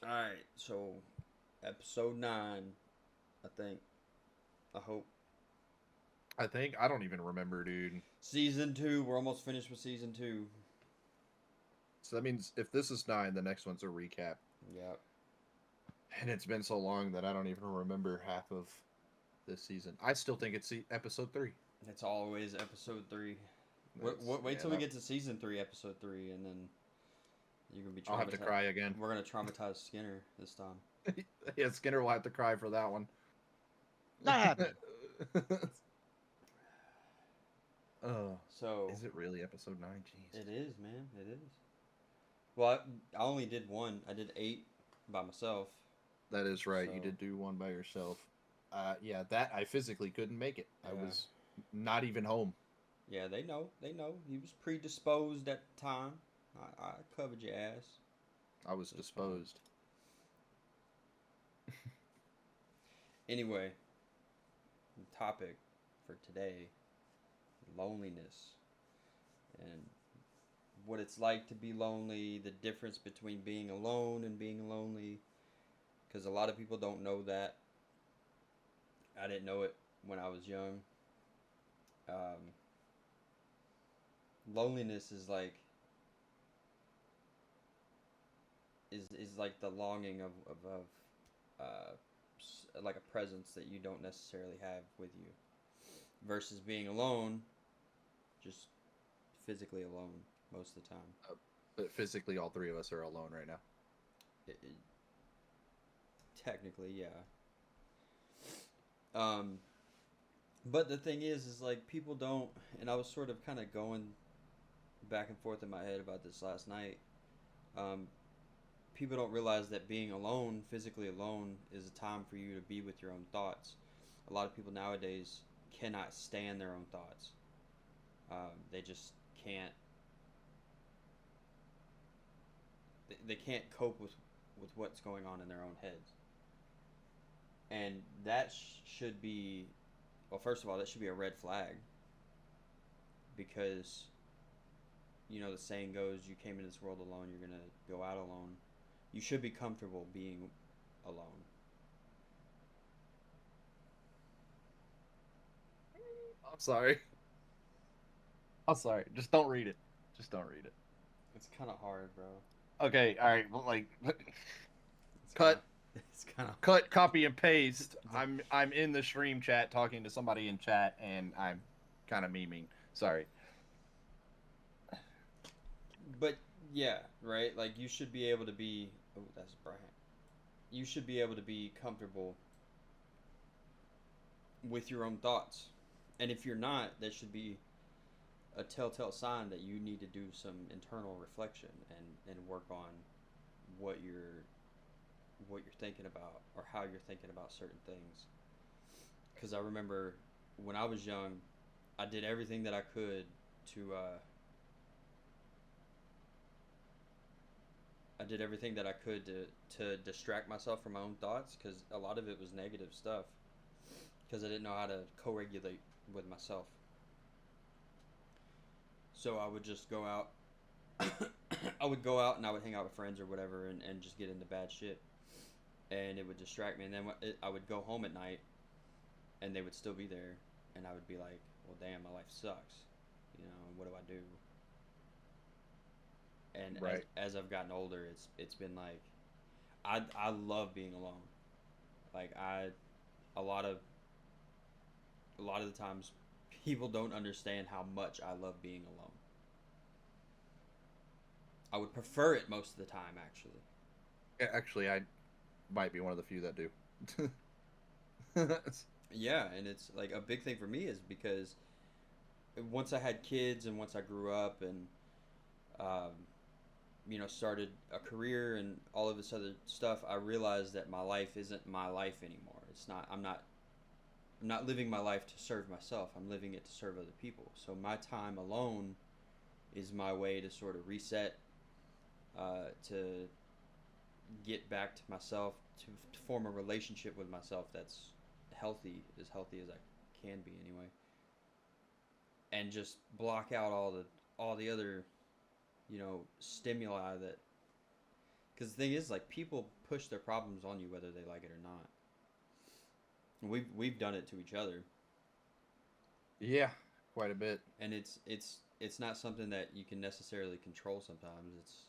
All right, so episode 9, I think. I hope. I don't even remember, dude. Season 2, we're almost finished with season 2. So that means if this is 9, the next one's a recap. Yep. And it's been so long that I don't even remember half of this season. I still think it's episode 3. It's always episode 3. That's Wait till man. we get to season 3, episode 3, and then you're going to be I'll have to traumatized. cry again. We're going to traumatize Skinner this time. Yeah, Skinner will have to cry for that one. Not happening. Oh, So, is it really episode 9? Jeez. it is, man. It is. Well, I only did one. I did 8 by myself. That is right. So, You did do one by yourself. Yeah, that I physically couldn't make it. I Yeah. was not even home. Yeah, they know. They know. He was predisposed at the time. I covered your ass. I was It's fine. disposed. Anyway, the topic for today, loneliness. And what it's like to be lonely, the difference between being alone and being lonely. Because a lot of people don't know that. I didn't know it when I was young. Um, Loneliness is like the longing of like a presence that you don't necessarily have with you versus being alone, just physically alone most of the time. But physically, all three of us are alone right now. It, technically, yeah. Um, but the thing is like people don't, and I was sort of kind of going back and forth in my head about this last night. Um, People don't realize that being alone, physically alone, is a time for you to be with your own thoughts. A lot of people nowadays cannot stand their own thoughts. They just can't. They can't cope with what's going on in their own heads, and that should be. Well, first of all, that should be a red flag because the saying goes, "You came into this world alone, you're gonna go out alone." You should be comfortable being alone. I'm sorry. I'm sorry. Just don't read it. Just don't read it. It's kind of hard, bro. Okay. All right. Well, like, It's kind of cut, it's kind of cut, copy, and paste. I'm in the stream chat talking to somebody in chat, and I'm kind of memeing. Sorry. but yeah, right? Like you should be able to be oh, that's Brian. You should be able to be comfortable with your own thoughts. And if you're not, that should be a telltale sign that you need to do some internal reflection and work on what you're thinking about or how you're thinking about certain things. Because I remember when I was young, I did everything that I could to I did everything that I could to distract myself from my own thoughts because a lot of it was negative stuff because I didn't know how to co-regulate with myself. So I would just go out. I would go out and I would hang out with friends or whatever and just get into bad shit. And it would distract me. And then I would go home at night and they would still be there. And I would be like, well, damn, my life sucks. What do I do? And Right. as I've gotten older, it's been like, I love being alone. Like a lot of a lot of the times people don't understand how much I love being alone. I would prefer it most of the time, actually. Actually, I might be one of the few that do. Yeah, and it's like a big thing for me is because once I had kids and once I grew up and um, started a career and all of this other stuff, I realized that my life isn't my life anymore. It's not. I'm not living my life to serve myself. I'm living it to serve other people. So my time alone is my way to sort of reset, to get back to myself, to form a relationship with myself that's healthy as I can be anyway, and just block out all the other stimuli that because the thing is like people push their problems on you whether they like it or not. We've done it to each other, Yeah, quite a bit. and it's not something that you can necessarily control. Sometimes it's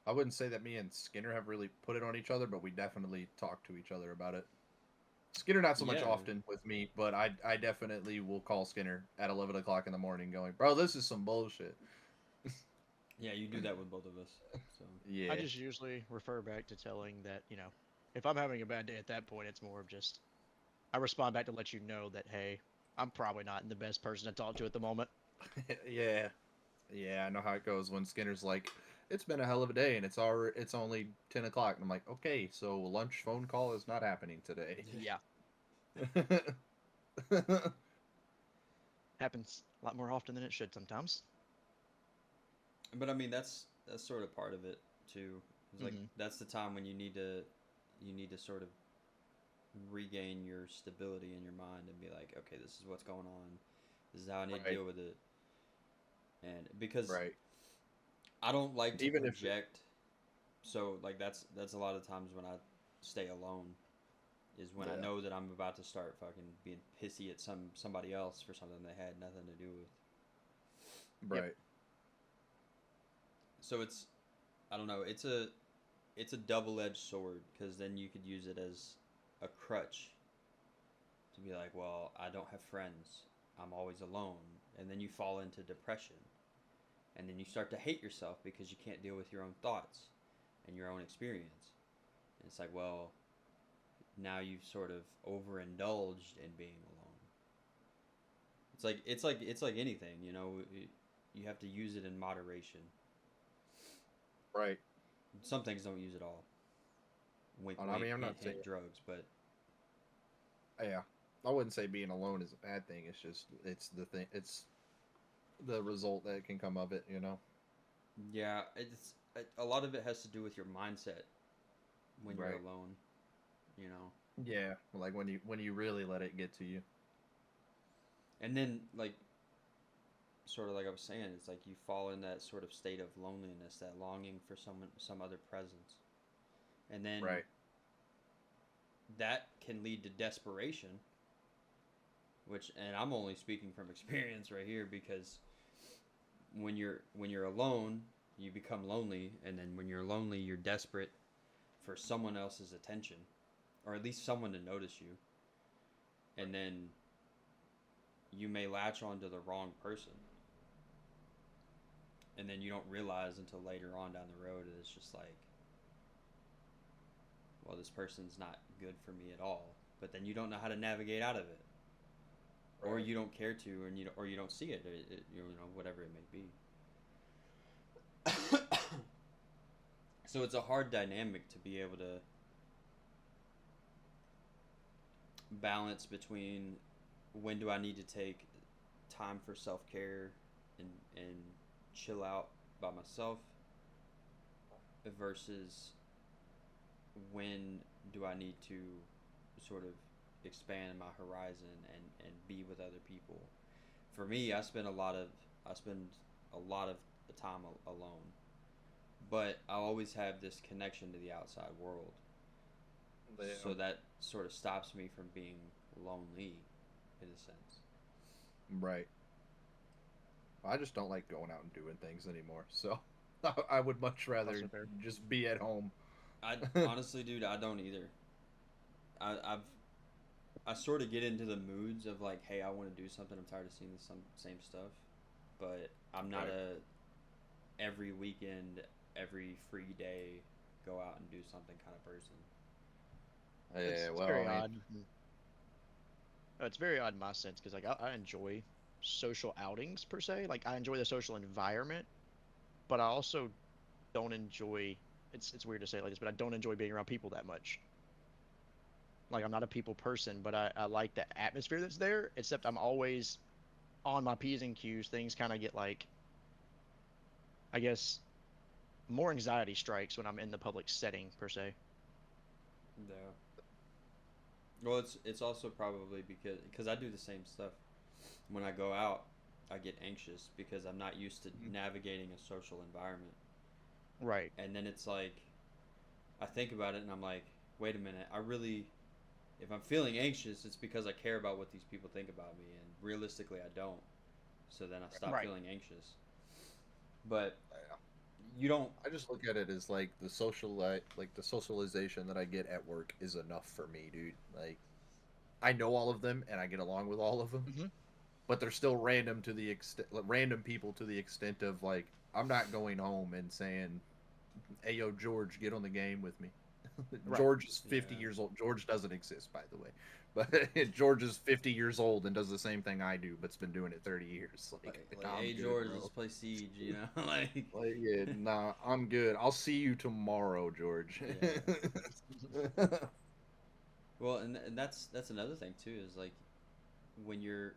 I wouldn't say that me and Skinner have really put it on each other, but we definitely talk to each other about it. Skinner not so much yeah, often with me, but I definitely will call Skinner at 11 o'clock in the morning, going, "Bro, this is some bullshit." yeah. You do that with both of us. So I Yeah, just usually refer back to telling that, if I'm having a bad day at that point, it's more of just I respond back to let you know that, hey, I'm probably not the best person to talk to at the moment. yeah, yeah. I know how it goes when Skinner's like, "It's been a hell of a day, and it's only 10 o'clock," and I'm like, "Okay, so a lunch phone call is not happening today." Yeah, happens a lot more often than it should sometimes. but I mean that's sort of part of it too. It's like Hmm. that's the time when you need to sort of regain your stability in your mind and be like, okay, this is what's going on. This is how I need to Right, deal with it. And because right. I don't like to Even if it, project, so like that's a lot of times when I stay alone is when I yeah, know that I'm about to start fucking being pissy at somebody else for something they had nothing to do with. Yep. right, So it's I don't know, it's a double-edged sword because then you could use it as a crutch to be like, well, I don't have friends. I'm always alone. And then you fall into depression. And then you start to hate yourself because you can't deal with your own thoughts and your own experience. And it's like, well, now you've sort of overindulged in being alone. It's like anything, you know, you have to use it in moderation. right. Some things don't use it all. Wink, And I wink, mean, I'm hint, not saying, hint, drugs, but yeah, I wouldn't say being alone is a bad thing. It's just it's the thing. It's the result that can come of it. yeah, it's a lot of it has to do with your mindset when you're Right. alone, you know. Yeah. Like when you really let it get to you. And then like sort of like I was saying, it's like you fall in that sort of state of loneliness, that longing for some other presence. And then Right. that can lead to desperation, which and I'm only speaking from experience right here because when you're alone, you become lonely, and then when you're lonely, you're desperate for someone else's attention or at least someone to notice you. And then you may latch onto the wrong person, and then you don't realize until later on down the road that it's just like, well, this person's not good for me at all. But then you don't know how to navigate out of it, or Right. you don't care to, and you don't see it, you know, whatever it may be. So it's a hard dynamic to be able to balance between when do I need to take time for self care and chill out by myself versus when do I need to sort of expand my horizon and be with other people. For me, I spend a lot of the time alone, but I always have this connection to the outside world, Yeah. so that sort of stops me from being lonely, in a sense. Right. I just don't like going out and doing things anymore. So I would much Also rather fair. just be at home. I honestly, dude, I don't either. I've I sort of get into the moods of like, hey, I want to do something. I'm tired of seeing the same stuff, but I'm not Right. a every weekend, every free day, go out and do something kind of person. It's Yeah. it's Well, I very mean, odd. It's very odd in my sense because like I enjoy social outings per se. Like I enjoy the social environment, but I also don't enjoy. It's weird to say it like this, but I don't enjoy being around people that much. Like I'm not a people person, but I like the atmosphere that's there. Except I'm always on my P's and Q's. Things kind of get like I guess more anxiety strikes when I'm in the public setting per se. Yeah. Well, it's also probably because I do the same stuff. When I go out, I get anxious because I'm not used to Mhm. navigating a social environment, Right. and then it's like I think about it and I'm like, wait a minute, I really, if I'm feeling anxious, it's because I care about what these people think about me, and realistically, I don't. So then I stop Right. feeling anxious. But Yeah. you don't. I just look at it as like like the socialization that I get at work is enough for me, dude. Like I know all of them and I get along with all of them, Hmm. but they're still random to the extent, random people to the extent of like I'm not going home and saying, "Hey, yo, George, get on the game with me." Right. George is 50 Yeah. years old. George doesn't exist, by the way, but George is 50 years old and does the same thing I do, but's been doing it 30 years. Like, I'm hey good, George, let's bro. play Siege. You know, like, Like, yeah, nah, I'm good. I'll see you tomorrow, George. yeah. Well, and that's another thing too is like when you're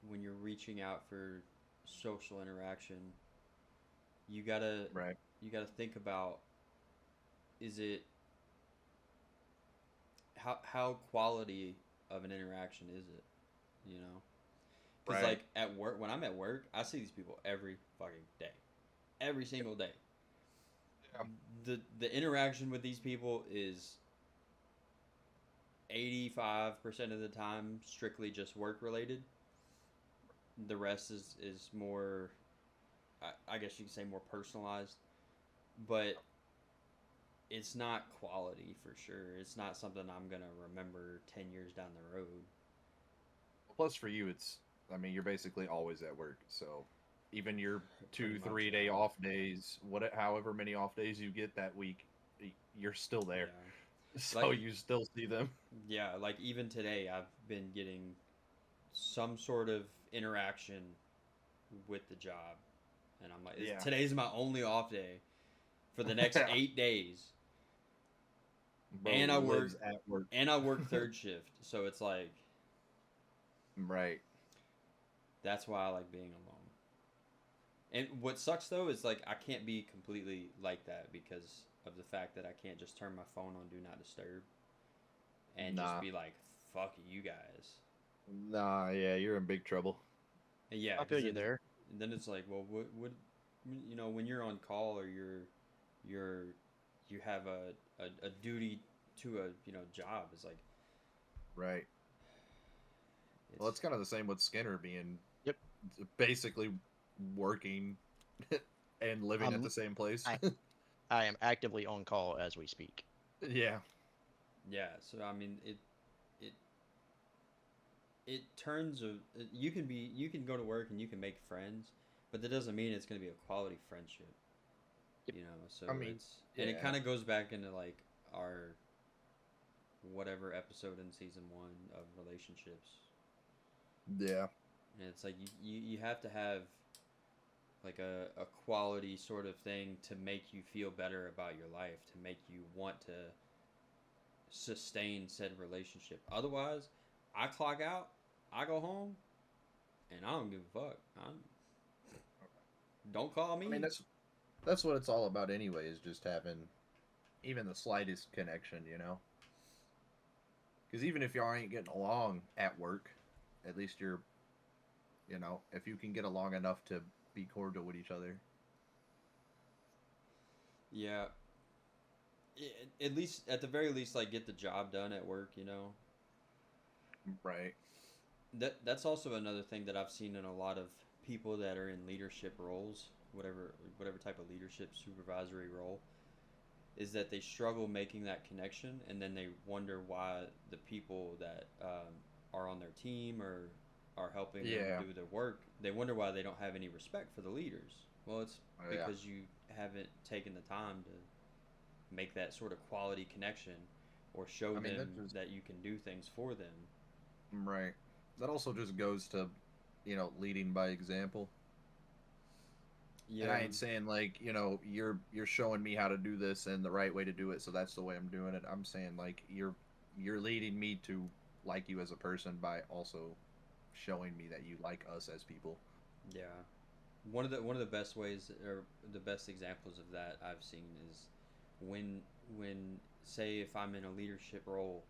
when you're reaching out for social interaction, you gotta Right, you gotta think about, is it, how quality of an interaction is it, you know? Because right. like at work, when I'm at work, I see these people every fucking day, every single day. Yeah. The interaction with these people is 85% of the time strictly just work related. The rest is more, I guess you could say, more personalized, but it's not quality for sure. It's not something I'm gonna remember 10 years down the road. Plus, for you, it's, I mean, you're basically always at work. So even your Pretty two, much, 3 day yeah, off days, however many off days you get that week, you're still there. yeah. So Like, you still see them. yeah, like even today, I've been getting some sort of interaction with the job, and I'm like, Yeah. today's my only off day for the next 8 days, Bro and I work lives at work. third shift, so it's like Right. that's why I like being alone. And what sucks though is like I can't be completely like that because of the fact that I can't just turn my phone on do not disturb and just Nah. be like, fuck you guys. Nah, yeah, you're in big trouble. And yeah, I feel because you there. then it's like, well, what, you know, when you're on call or you're, you have a duty to a, you know, job, is like, Right. Well, it's, it's kind of the same with Skinner being Yep. basically working and living at I'm the same place. I I am actively on call as we speak. Yeah. yeah. So I mean, it it turns a, you can be, you can go to work and you can make friends, but that doesn't mean it's going to be a quality friendship, Yep. you know. So I mean, it's, and it yeah. kind of goes back into like our whatever episode in season 1 of relationships, Yeah. and it's like you have to have like a quality sort of thing to make you feel better about your life, to make you want to sustain said relationship. Otherwise, I clock out, I go home, and I don't give a fuck. I'm, don't call I mean, me. that's what it's all about anyway, is just having even the slightest connection, you know? Because even if y'all ain't getting along at work, at least you're, you know, if you can get along enough to be cordial with each other. Yeah, at least, at the very least, like get the job done at work, you know. Right. That's also another thing that I've seen in a lot of people that are in leadership roles, whatever type of leadership supervisory role, is that they struggle making that connection, and then they wonder why the people that are on their team or are helping them Yeah. do their work, they wonder why they don't have any respect for the leaders. Well, it's Oh, yeah. because you haven't taken the time to make that sort of quality connection or show I mean, them that just, that you can do things for them. right. That also just goes to, you know, leading by example. And I Yeah, ain't saying like, you know, you're showing me how to do this and the right way to do it, so that's the way I'm doing it. I'm saying like you're leading me to like you as a person by also showing me that you like us as people. yeah. One of the best ways, or the best examples of that I've seen is when when say if I'm in a leadership role,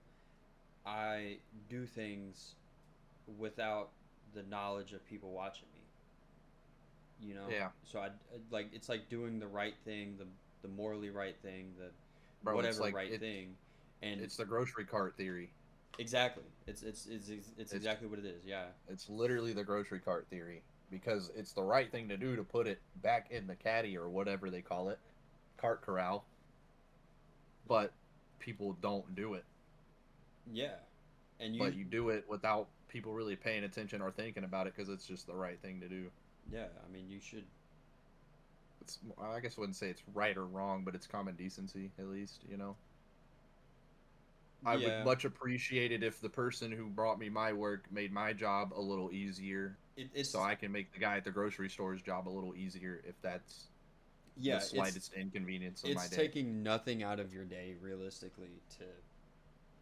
I do things without the knowledge of people watching me. You know, Yeah. so I like, it's like doing the right thing, the morally right thing, Bro, it's whatever like right thing, and it's the grocery cart theory. exactly, it's exactly what it is. Yeah, It's literally the grocery cart theory because it's the right thing to do to put it back in the caddy or whatever they call it, cart corral. But people don't do it. yeah, and But you do it without people really paying attention or thinking about it because it's just the right thing to do. yeah, I mean, you should. It's, I guess I wouldn't say it's right or wrong, but it's common decency at least, you know. I would Yeah, much appreciate it if the person who brought me my work made my job a little easier, so it's I can make the guy at the grocery store's job a little easier if that's the yeah, slightest inconvenience of my it's day. taking nothing out of your day realistically to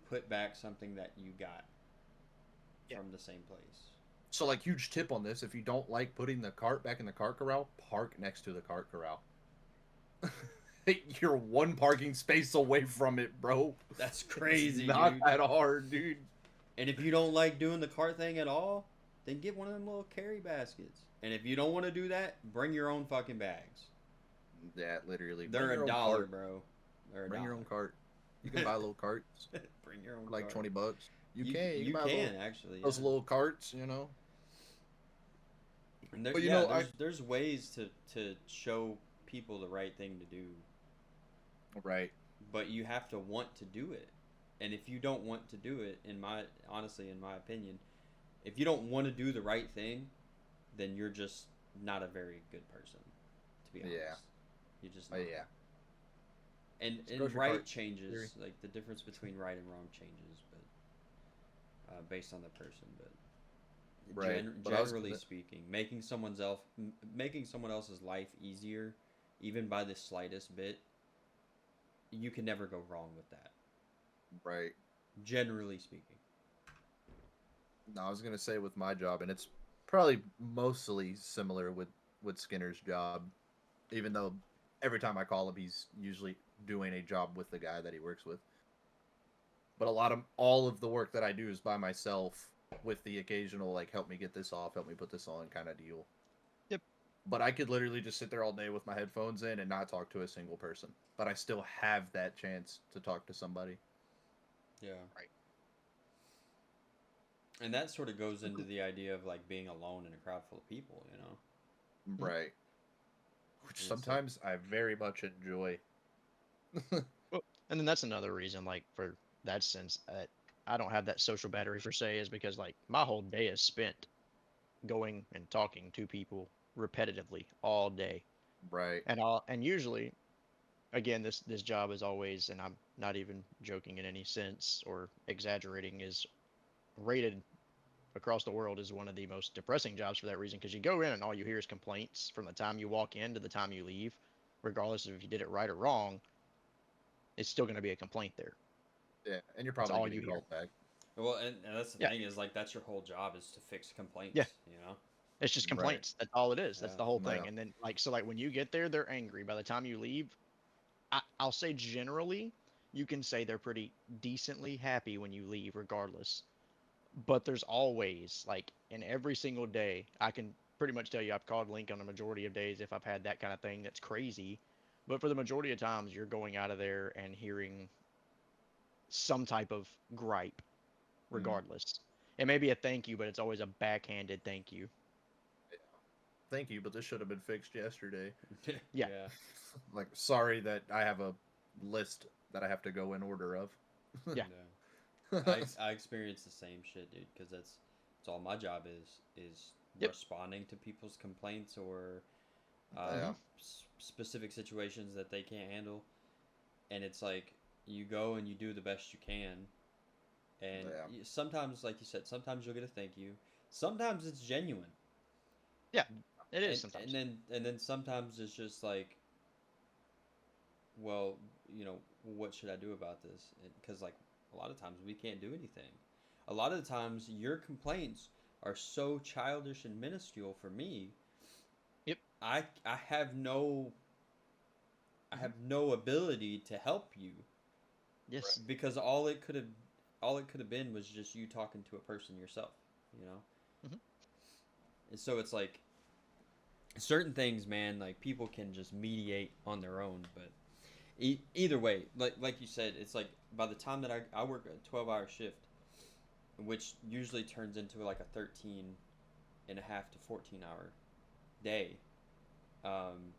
put back something that you got Yeah. from the same place. So, like, huge tip on this: if you don't like putting the cart back in the cart corral, park next to the cart corral. You're one parking space away from it, bro. That's crazy, It's not dude. that hard, dude. And if you don't like doing the cart thing at all, then get one of them little carry baskets. And if you don't want to do that, bring your own fucking bags. Yeah, literally. They're Bring your $1, own cart. bro. They're Bring your $1. own cart. You can buy little carts Bring your own for like cart. $20. You You can. you buy can little, actually. those Yeah. little carts, you know. And there, But you yeah, know, there's ways to show people the right thing to do, right. but you have to want to do it. And if you don't want to do it, honestly, in my opinion, if you don't want to do the right thing, then you're just not a very good person, to be honest. Yeah. You're just Oh not. yeah. And grocery right cart changes, theory. like the difference between right and wrong changes, but based on the person. But Right. But I was generally speaking, making someone else's life easier, even by the slightest bit, you can never go wrong with that. right. Generally speaking. No, I was gonna say with my job, and it's probably mostly similar with Skinner's job, even though every time I call him, he's usually doing a job with the guy that he works with. But all of the work that I do is by myself, with the occasional like help me get this off, help me put this on kind of deal. Yep. But I could literally just sit there all day with my headphones in and not talk to a single person. But I still have that chance to talk to somebody. Yeah. Right. And that sort of goes into the idea of like being alone in a crowd full of people, you know? Right. Which It's sometimes I very much enjoy. Well, and then that's another reason, like for that sense, that I don't have that social battery per se, is because like my whole day is spent going and talking to people repetitively all day, Right. and usually, again, this job is always, and I'm not even joking in any sense or exaggerating, is rated across the world as one of the most depressing jobs for that reason, because you go in and all you hear is complaints from the time you walk in to the time you leave, regardless of if you did it right or wrong. It's still going to be a complaint there. Yeah, and you're That's probably all getting you hear. called back. Well, and that's the Yeah. thing is like that's your whole job is to fix complaints, Yeah. you know? It's just Right. complaints. That's all it is. That's Yeah. the whole thing. Yeah. And then like so like when you get there, they're angry. By the time you leave, I'll say generally, you can say they're pretty decently happy when you leave, regardless. But there's always like in every single day, I can pretty much tell you I've called Link on a majority of days if I've had that kind of thing that's crazy. But for the majority of times, you're going out of there and hearing some type of gripe, regardless. It may be a thank you, but it's always a backhanded thank you. Thank you, but this should have been fixed yesterday. Yeah. Yeah. Like, sorry that I have a list that I have to go in order of. Yeah. I experience the same shit, dude, because that's all my job is Yep. responding to people's complaints or Yeah. specific situations that they can't handle, and it's like you go and you do the best you can, and Yeah. sometimes, like you said, sometimes you'll get a thank you, sometimes it's genuine, Yeah, it is and, sometimes. and then sometimes it's just like, well, you know, what should I do about this? Because like a lot of times we can't do anything. A lot of the times your complaints are so childish and minuscule for me. Yep. I have no ability to help you Yes. because all it could have been was just you talking to a person yourself, you know. Mhm. And so it's like certain things, man, like people can just mediate on their own, but Either way, like you said, it's like by the time that I work a 12-hour shift, which usually turns into like a 13 and a half to 14-hour day. Um,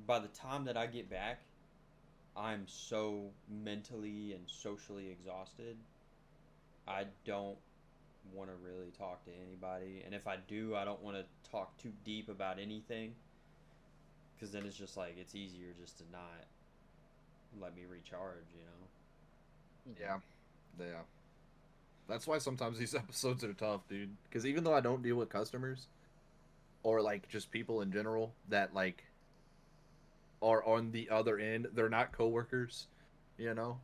by the time that I get back, I'm so mentally and socially exhausted. I don't want to really talk to anybody, and if I do, I don't want to talk too deep about anything, because then it's just like it's easier just to not let me recharge, you know. Yeah, yeah. That's why sometimes these episodes are tough, dude. Because even though I don't deal with customers or like just people in general that like are on the other end, they're not coworkers, you know.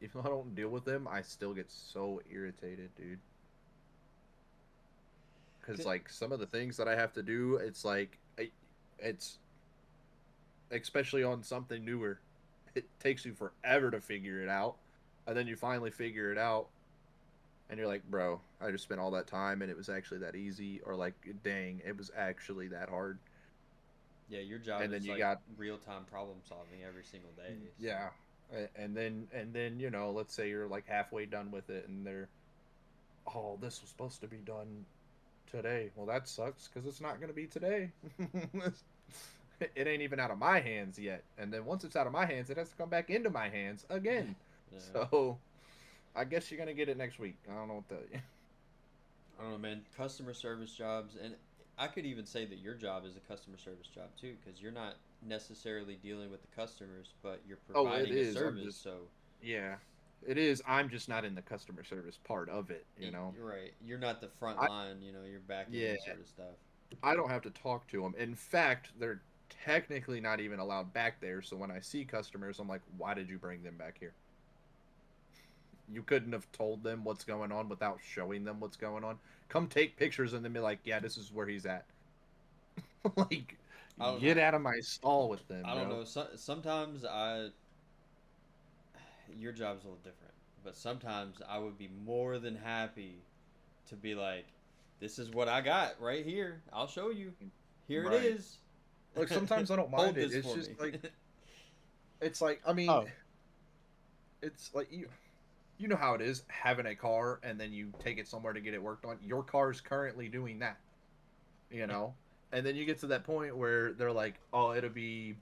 Even though I don't deal with them, I still get so irritated, dude. Because like some of the things that I have to do, it's like it's especially on something newer, it takes you forever to figure it out, and then you finally figure it out, and you're like, bro, I just spent all that time and it was actually that easy, or like, dang, it was actually that hard. Yeah, your job And then is you like got, real time problem solving every single day. So. yeah, and then let's say you're like halfway done with it, and they're, oh, this was supposed to be done today. Well, that sucks because it's not going to be today. It ain't even out of my hands yet, and then once it's out of my hands, it has to come back into my hands again. Yeah. So I guess you're gonna get it next week. I don't know what to tell you. I don't know, man. Customer service jobs, and I could even say that your job is a customer service job too, because you're not necessarily dealing with the customers, but you're Oh, it providing a is. I'm service. just, So, yeah, it is. I'm just not in the customer service part of it. you're right. You're not the front I line. You know, you're back Yeah, end sort of stuff. I don't have to talk to them. In fact, they're technically not even allowed back there. So when I see customers, I'm like, why did you bring them back here? You couldn't have told them what's going on without showing them what's going on. Come take pictures and then be like, yeah, this is where he's at. Like, I don't know. get out of my stall with them, I don't bro. know. Sometimes your job's a little different, but sometimes I would be more than happy to be like, this is what I got right here. I'll show you. Here it Right. is. Like sometimes I don't Hold mind it. this It's for just me. like I mean, Oh, it's like you know how it is having a car and then you take it somewhere to get it worked on. Your car is currently doing that, you know, and then you get to that point where they're like, oh, it'll be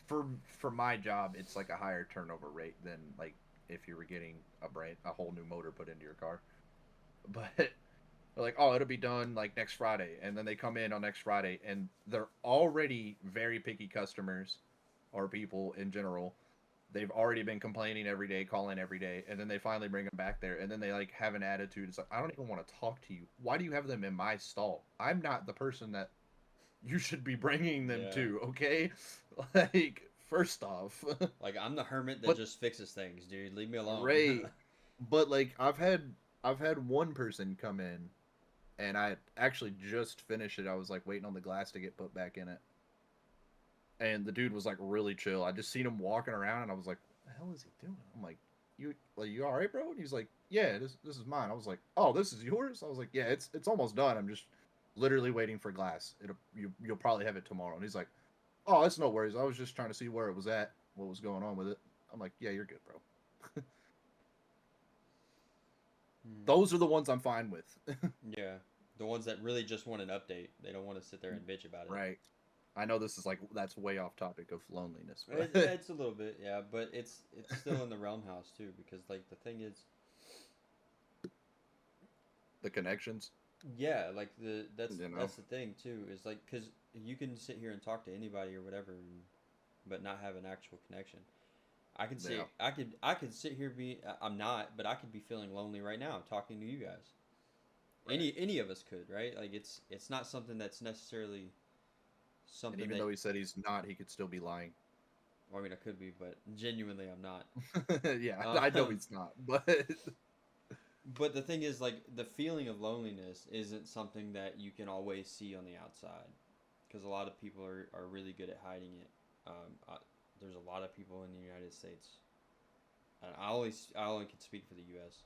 for my job, it's like a higher turnover rate than like if you were getting a whole new motor put into your car. But they're like, oh, it'll be done like next Friday, and then they come in on next Friday, and they're already very picky customers or people in general. They've already been complaining every day, calling every day, and then they finally bring them back there, and then they like have an attitude. It's like, I don't even want to talk to you. Why do you have them in my stall? I'm not the person that you should be bringing them Yeah. to, okay? Like, first off, Like I'm the hermit that but just fixes things, dude. Leave me alone. Ray, but like I've had one person come in, and I actually just finished it. I was like waiting on the glass to get put back in it, and the dude was like really chill. I just seen him walking around, and I was like, "What the hell is he doing?" I'm like, you all right, bro?" And he's like, "Yeah, this is mine." I was like, "Oh, this is yours?" I was like, "Yeah, it's almost done. I'm just literally waiting for glass. You'll probably have it tomorrow." And he's like, "Oh, it's no worries. I was just trying to see where it was at, what was going on with it." I'm like, "Yeah, you're good, bro." Hmm. Those are the ones I'm fine with. Yeah, the ones that really just want an update. They don't want to sit there and bitch about it. Right. I know this is like that's way off topic of loneliness, Yeah, but it's a little bit, yeah, but it's still in the realm house too, because like the thing is, the connections, yeah, like you know. that's the thing too, is like because you can sit here and talk to anybody or whatever, but not have an actual connection. Yeah. I could sit here I'm not, but I could be feeling lonely right now talking to you guys. Right. Any of us could, right? Like it's not something that's necessarily And something even that, though he said he's not, he could still be lying. I mean, I could be, but genuinely I'm not. Yeah, I know Um, he's not, but but the thing is, like, the feeling of loneliness isn't something that you can always see on the outside, because a lot of people are really good at hiding it. There's a lot of people in the United States, and I only can speak for the U.S.,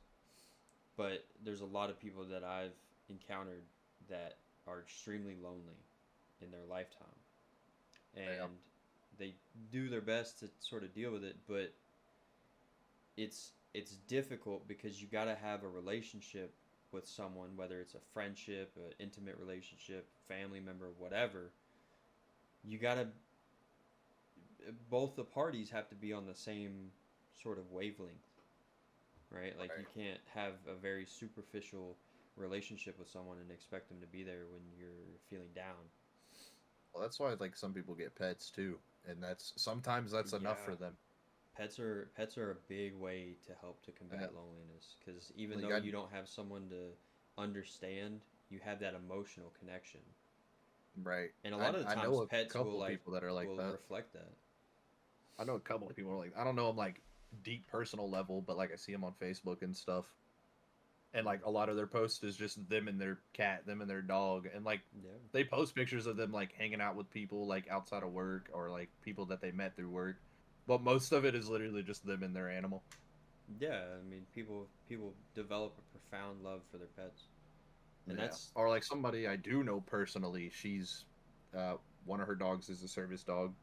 but there's a lot of people that I've encountered that are extremely lonely in their lifetime, yeah, and they do their best to sort of deal with it, but it's difficult because you got to have a relationship with someone, whether it's a friendship, an intimate relationship, family member, whatever. You got to both the parties have to be on the same sort of wavelength, right? Like you Right. can't have a very superficial relationship with someone and expect them to be there when you're feeling down. Well, that's why like some people get pets too, and that's sometimes that's enough Yeah. for them. Pets are a big way to help to Yeah. combat loneliness because even Like though I you don't have someone to understand, you have that emotional connection. right. And a I lot of the I times know a pets will couple of people that are like will that. reflect that. I know a couple of people are like I don't know them like deep personal level, but like I see them on Facebook and stuff, and like a lot of their posts is just them and their cat, them and their dog, and like Yeah. they post pictures of them like hanging out with people like outside of work or like people that they met through work, but most of it is literally just them and their animal. Yeah, I mean people develop a profound love for their pets. And Yeah, that's or like somebody I do know personally, she's uh, one of her dogs is a service dog.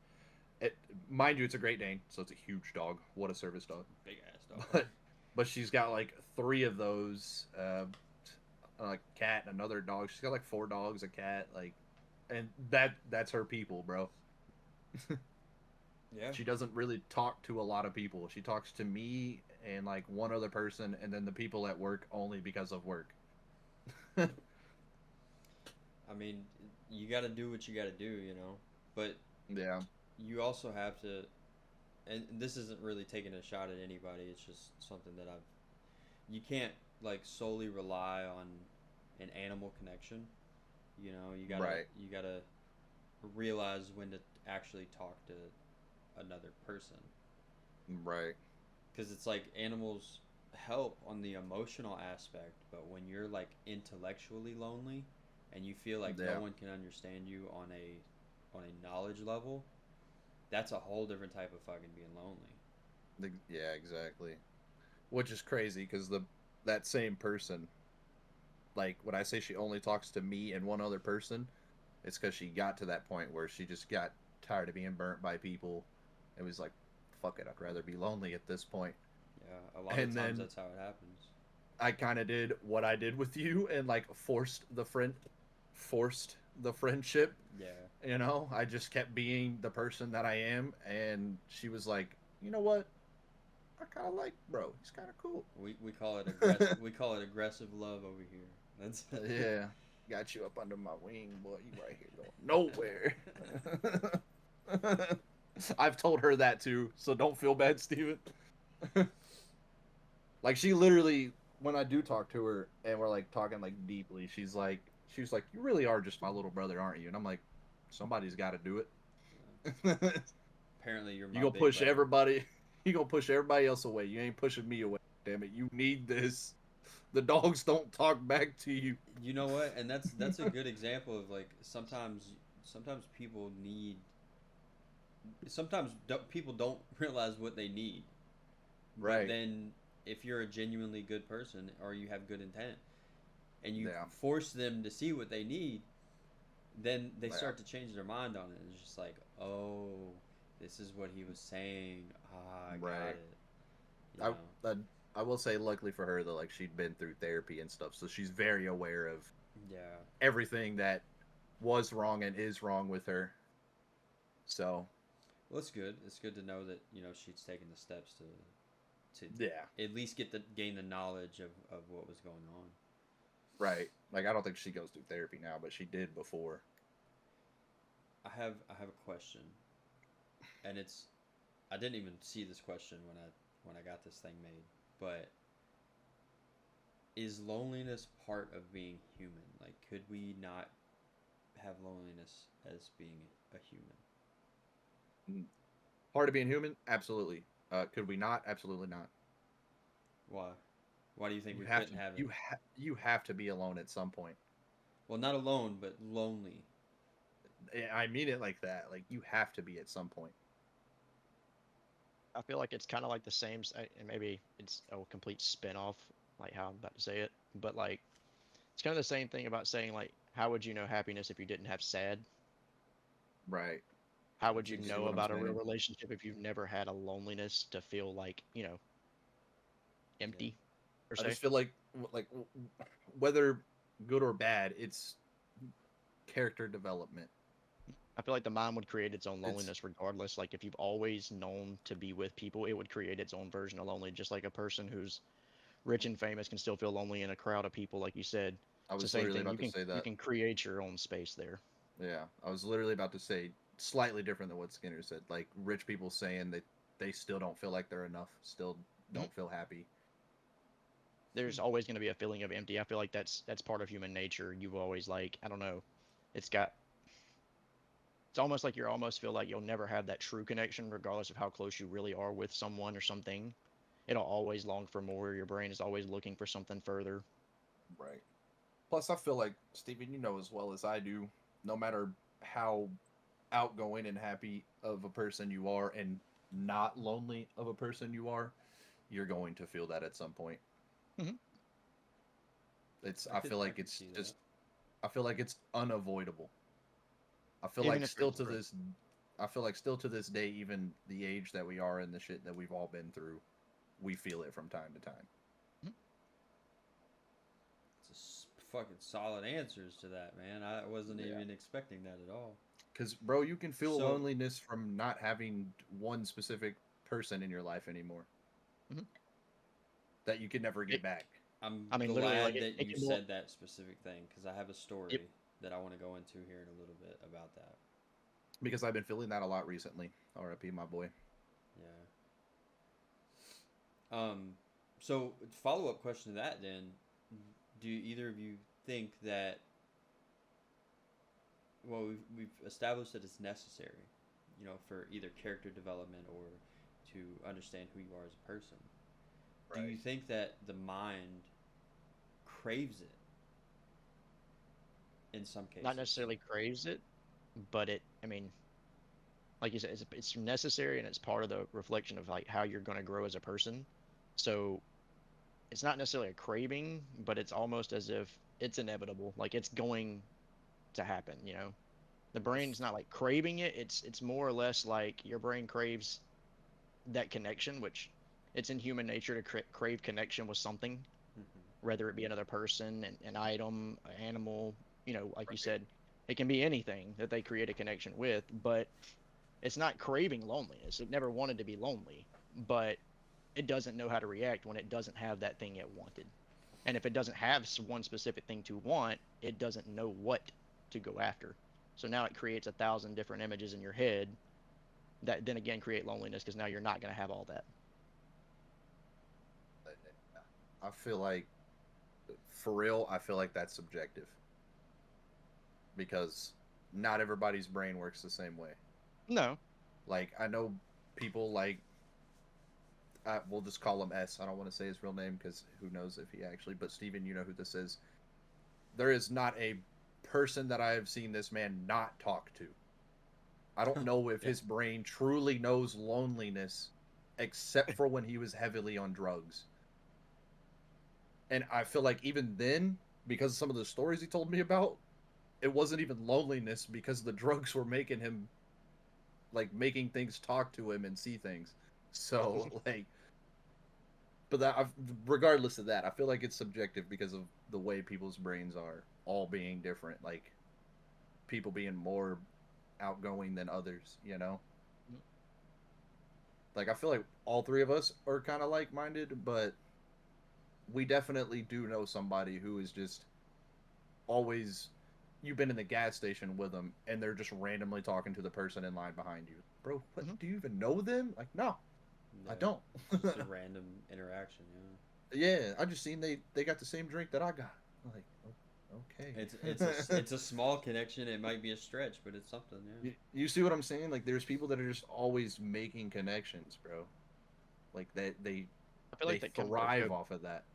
It, mind you, it's a Great Dane, so it's a huge dog. What a service dog! big ass dog. But but she's got like three of those, a cat and another dog. She's got like four dogs, a cat, like, and that's her people, bro. Yeah. She doesn't really talk to a lot of people. She talks to me and like one other person, and then the people at work only because of work. I mean, you got to do what you got to do. But Yeah, you also have to, and this isn't really taking a shot at anybody. It's just something that I've. You can't like solely rely on an animal connection. You gotta right, you gotta realize when to actually talk to another person right. because it's like animals help on the emotional aspect, but when you're like intellectually lonely and you feel like no Yeah, one can understand you on a knowledge level, that's a whole different type of fucking being lonely. yeah, exactly. Which is crazy because the that same person, like when I say she only talks to me and one other person, it's because she got to that point where she just got tired of being burnt by people. It was like, fuck it, I'd rather be lonely at this point. Yeah, a lot of And times then that's how it happens. I kind of did what I did with you and like forced the friendship. Yeah. You know, I just kept being the person that I am, and she was like, you know what? I kind of like bro. He's kind of cool. We call it aggressive love over here. That's Yeah, got you up under my wing, boy. You right here going nowhere. I've told her that too, so don't feel bad, Steven. Like she literally, when I do talk to her and we're like talking like deeply, she was like, "You really are just my little brother, aren't you?" And I'm like, "Somebody's got to do it." apparently you're You my gonna big push brother. everybody. You gonna push everybody else away. You ain't pushing me away. Damn it! You need this. The dogs don't talk back to you. You know what? And that's a good example of like sometimes people need sometimes people don't realize what they need. But Right. then if you're a genuinely good person or you have good intent and you Yeah. force them to see what they need, then they Yeah. start to change their mind on it. It's just like, "Oh, this is what he was saying. Ah, I got Right. it." You I, know. I I will say, luckily for her, though, like she'd been through therapy and stuff, so she's very aware of Yeah. everything that was wrong and is wrong with her. So Well, it's good. It's good to know that, she's taken the steps to yeah, at least gain the knowledge of what was going on. right. Like I don't think she goes through therapy now, but she did before. I have a question, and I didn't even see this question when I got this thing made, but is loneliness part of being human? Like, could we not have loneliness as being a human? Mm. Part of being human, absolutely. Could we not? Absolutely not. Why? Why do you think You we have couldn't to. have it? You have to be alone at some point. Well, not alone, but lonely. I mean it like that. Like you have to be at some point. I feel like it's kind of like the same, and maybe it's a complete spin-off, like how I'm about to say it, but like it's kind of the same thing about saying like, how would you know happiness if you didn't have sad? Right. How would you You see know what I'm about a real saying? relationship if you've never had a loneliness to feel like, empty, per I se? just feel like whether good or bad, it's character development. I feel like the mind would create its own It's loneliness regardless. Like if you've always known to be with people, it would create its own version of lonely. Just like a person who's rich and famous can still feel lonely in a crowd of people, like you said. I It's the was same literally thing. about You to can say you that. can create your own space there. Yeah, I was literally about to say slightly different than what Skinner said. Like rich people saying that they still don't feel like they're enough, still Mhm. don't feel happy. There's always going to be a feeling of empty. I feel like that's part of human nature. You've always like, I don't know. It's got it's almost like you almost feel like you'll never have that true connection regardless of how close you really are with someone or something. It'll always long for more. Your brain is always looking for something further. Right. Plus, I feel like Steven, you know as well as I do, no matter how outgoing and happy of a person you are, and not lonely of a person you are, you're going to feel that at some point. Mhm. It's. I I could feel I like could it's see that. just. I feel like it's unavoidable. I feel Even like if you're still to this. I feel like still to this day, even the age that we are and the shit that we've all been through, we feel it from time to time. Mhm. It's fucking solid answers to that, man. I wasn't Yeah. even expecting that at all. Because, bro, you can feel So loneliness from not having one specific person in your life anymore Mhm. that you can never get it, back. I'm I mean, literally, like glad that it you can more. said that specific thing because I have a Yep. story that I want to go into here in a little bit about that. Because I've been feeling that a lot recently. R.I.P. my boy. Yeah. So follow up question to that then: do either of you think that we've established that it's necessary, for either character development or to understand who you are as a person? Do you Right. think that the mind craves it in some Not cases? necessarily craves it, but I mean, like you said, it's necessary and it's part of the reflection of like how you're going to grow as a person. So it's not necessarily a craving, but it's almost as if it's inevitable. Like it's going to happen. The brain's not like craving it. It's more or less like your brain craves that connection, which it's in human nature to crave connection with something, Mm-hmm. whether it be another person, an item, an animal. Like you Right. said, it can be anything that they create a connection with, but it's not craving loneliness. It never wanted to be lonely, but it doesn't know how to react when it doesn't have that thing it wanted. And if it doesn't have one specific thing to want, it doesn't know what to go after. So now it creates 1,000 different images in your head that then again create loneliness because now you're not going to have all that. I feel like, for real, I feel like that's subjective because not everybody's brain works the same way. No. Like, I know people like, we'll just call him S. I don't want to say his real name because who knows if he actually, but Steven, you know who this is. There is not a person that I have seen this man not talk to. I don't know if Yeah. his brain truly knows loneliness except for when he was heavily on drugs. And I feel like even then, because of some of the stories he told me about, it wasn't even loneliness because the drugs were making him like making things talk to him and see things. So like, but regardless of that, I feel like it's subjective because of the way people's brains are all being different. Like people being more outgoing than others, you know? Like I feel like all three of us are kind of like-minded, but we definitely do know somebody who is just always, you've been in the gas station with them and they're just randomly talking to the person in line behind you. Bro, what, Mm-hmm. do you even know them? Like, no, I Yeah. don't. It's just a random interaction. Yeah, I just seen they got the same drink that I got. I'm like, okay. It's a small connection. It might be a stretch, but it's something. Yeah. You see what I'm saying? Like, there's people that are just always making connections, bro. Like I feel they like that comes back thrive to, off of that.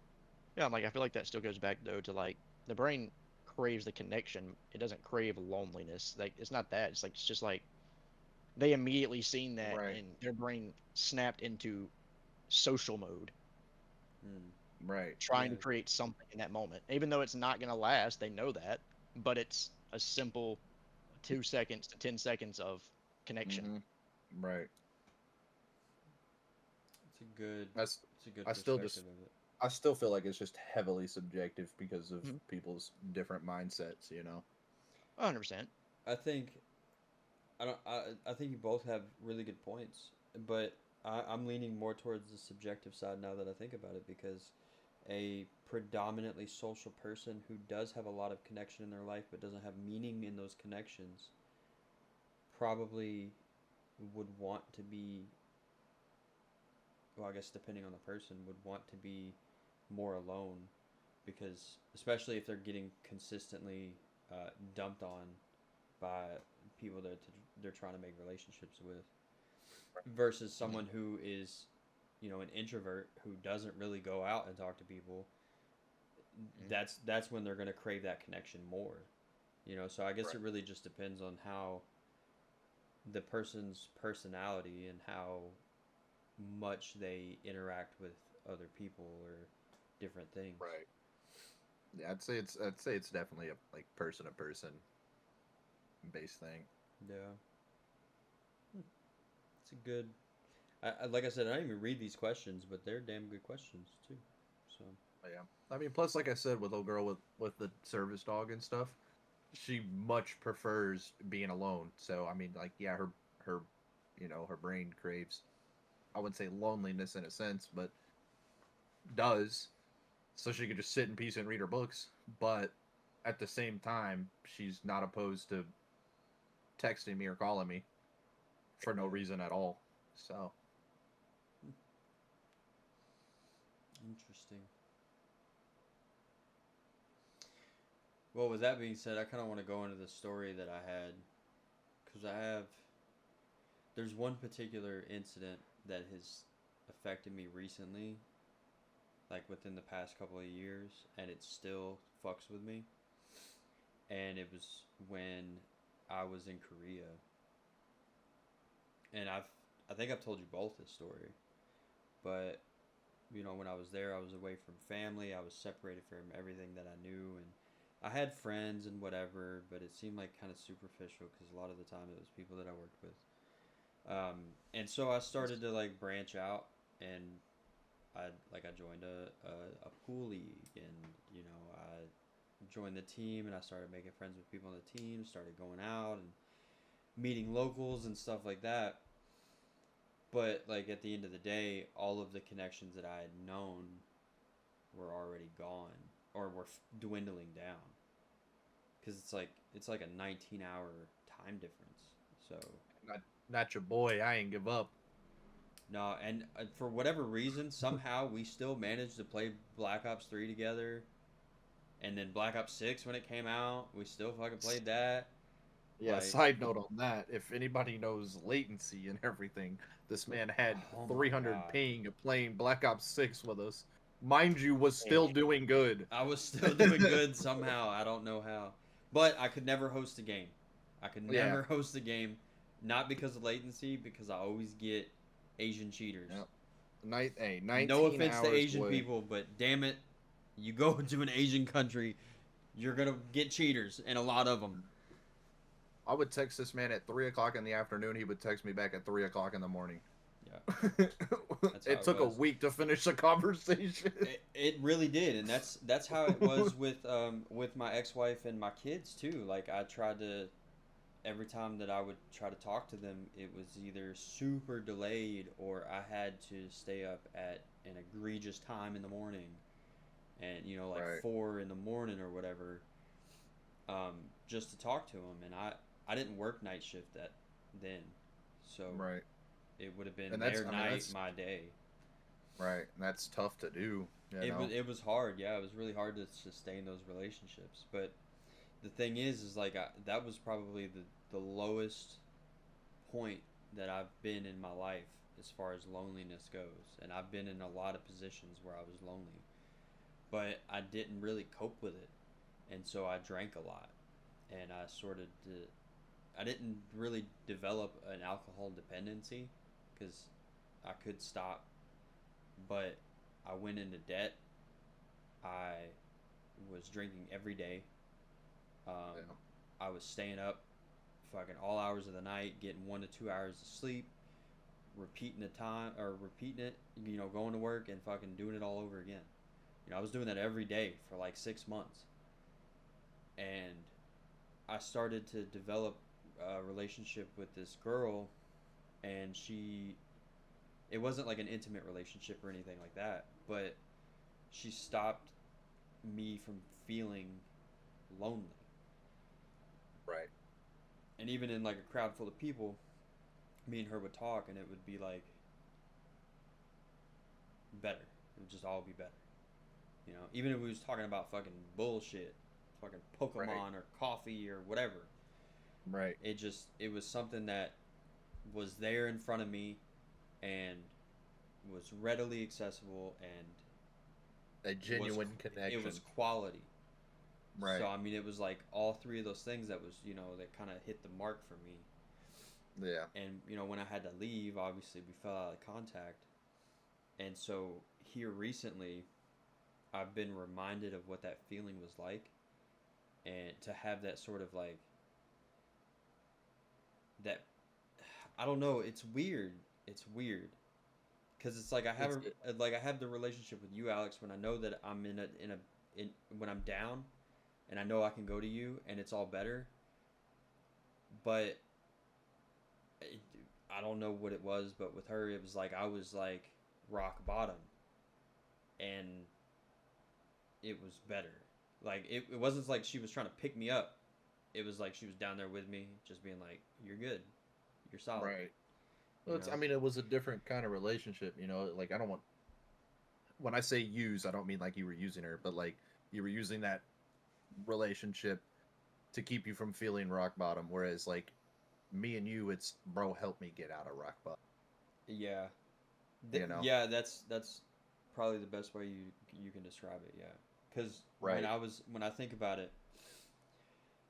yeah, like I feel like that still goes back though to like the brain craves the connection. It doesn't crave loneliness. Like it's not that. It's just like they immediately seen that Right, and their brain snapped into social mode, Mm. right. trying Yeah. to create something in that moment. Even though it's not going to last, they know that, but it's a simple 2 seconds to 10 seconds of connection. Right. It's a good I still perspective just of it. I still feel like it's just heavily subjective because of Mhm. people's different mindsets, you know. 100%. I think I think you both have really good points, but I'm leaning more towards the subjective side now that I think about it because a predominantly social person who does have a lot of connection in their life but doesn't have meaning in those connections probably would want to be, well, I guess depending on the person, would want to be more alone because, especially if they're getting consistently dumped on by people that they're trying to make relationships with, versus someone who is, an introvert who doesn't really go out and talk to people. That's when they're going to crave that connection more. So I guess Right. it really just depends on how the person's personality and how much they interact with other people or different things. Right. Yeah, I'd say it's definitely a like person to person based thing. Yeah. It's a good. Like I said, I didn't even read these questions, but they're damn good questions too. So. But yeah. I mean, plus, like I said, with little girl with the service dog and stuff, she much prefers being alone. So I mean, like, yeah, her, her brain craves. I wouldn't say loneliness in a sense, but does. So she could just sit in peace and read her books. But at the same time, she's not opposed to texting me or calling me for no reason at all. So Interesting. Well, with that being said, I kind of want to go into the story that I had because there's one particular incident that has affected me recently, like within the past couple of years, and it still fucks with me. And it was when I was in Korea, and I think I've told you both this story, but when I was there, I was away from family. I was separated from everything that I knew, and I had friends and whatever, but it seemed like kind of superficial because a lot of the time it was people that I worked with. And so I started to like branch out, and I joined a pool league, and I joined the team, and I started making friends with people on the team. Started going out and meeting locals and stuff like that. But like at the end of the day, all of the connections that I had known were already gone or were dwindling down because it's like a 19-hour time difference. So not not your boy. I ain't give up. no, and for whatever reason, somehow we still managed to play Black Ops 3 together, and then Black Ops 6 when it came out, we still fucking played that. Yeah, Like, side note on that, if anybody knows latency and everything, this man had oh my 300 god, ping playing Black Ops 6 with us. Mind you, was still Hey, doing good. I was still doing good somehow. I don't know how, but I could never host a game. I could Yeah. never host a game, not because of latency, because I always get Asian cheaters. Yep. Hey, No 19 offense to hours, Asian boy. people, but damn it, you go to an Asian country, you're gonna get cheaters, and a lot of them. I would text this man at 3 o'clock in the afternoon. He would text me back at 3 o'clock in the morning. Yeah, that's how It it took a was. week to finish the conversation. It really did, and that's how it was with my ex-wife and my kids too. Like I tried to every time that I would try to talk to them, it was either super delayed or I had to stay up at an egregious time in the morning, and like Right, 4 in the morning or whatever, just to talk to them. And I didn't work night shift then, so right. it would have been And their night, my day. right. That's tough to do, you It know? was it was hard. Yeah, it was really hard to sustain those relationships. But the thing is like that was probably the lowest point that I've been in my life as far as loneliness goes. And I've been in a lot of positions where I was lonely, but I didn't really cope with it, and so I drank a lot, and I didn't really develop an alcohol dependency because I could stop, but I went into debt. I was drinking every day. Um, Yeah. I was staying up fucking all hours of the night, getting 1 to 2 hours of sleep, repeating it, going to work and fucking doing it all over again. I was doing that every day for like 6 months. And I started to develop a relationship with this girl, and it wasn't like an intimate relationship or anything like that, but she stopped me from feeling lonely. Right. And even in like a crowd full of people, me and her would talk, and it would be like better. It would just all be better. Even if we was talking about fucking bullshit, fucking Pokemon Right. or coffee or whatever. Right. It was something that was there in front of me and was readily accessible, and A genuine connection. it was quality. Right. So I mean, it was like all three of those things that was that kind of hit the mark for me. Yeah. And when I had to leave, obviously we fell out of contact. And so here recently, I've been reminded of what that feeling was like, and to have that sort of like that. I don't know. It's weird. It's weird, because it's like I have the relationship with you, Alex, when I know that I'm when I'm down, and I know I can go to you, and it's all better. But I don't know what it was, but with her, it was like I was like rock bottom, and it was better. Like it wasn't like she was trying to pick me up. It was like she was down there with me, just being like, "You're good, you're solid." Right. Well, You know? I mean, it was a different kind of relationship, Like, I don't want. When I say use, I don't mean like you were using her, but like you were using that relationship to keep you from feeling rock bottom. Whereas, like, me and you, it's bro, help me get out of rock bottom. Yeah. Yeah, that's probably the best way you can describe it. Yeah, because Right. when I think about it,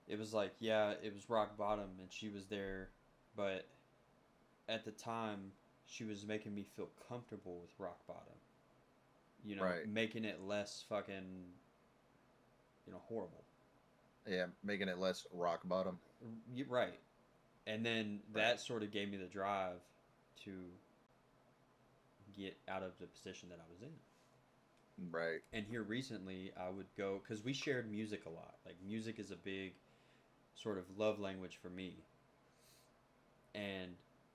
it was like, yeah, it was rock bottom, and she was there, but at the time, she was making me feel comfortable with rock bottom. Right. Making it less fucking, horrible. Yeah, making it less rock bottom. Right. And then Right. that sort of gave me the drive to get out of the position that I was in. Right. And here recently, I would go, because we shared music a lot. Like, music is a big sort of love language for me. And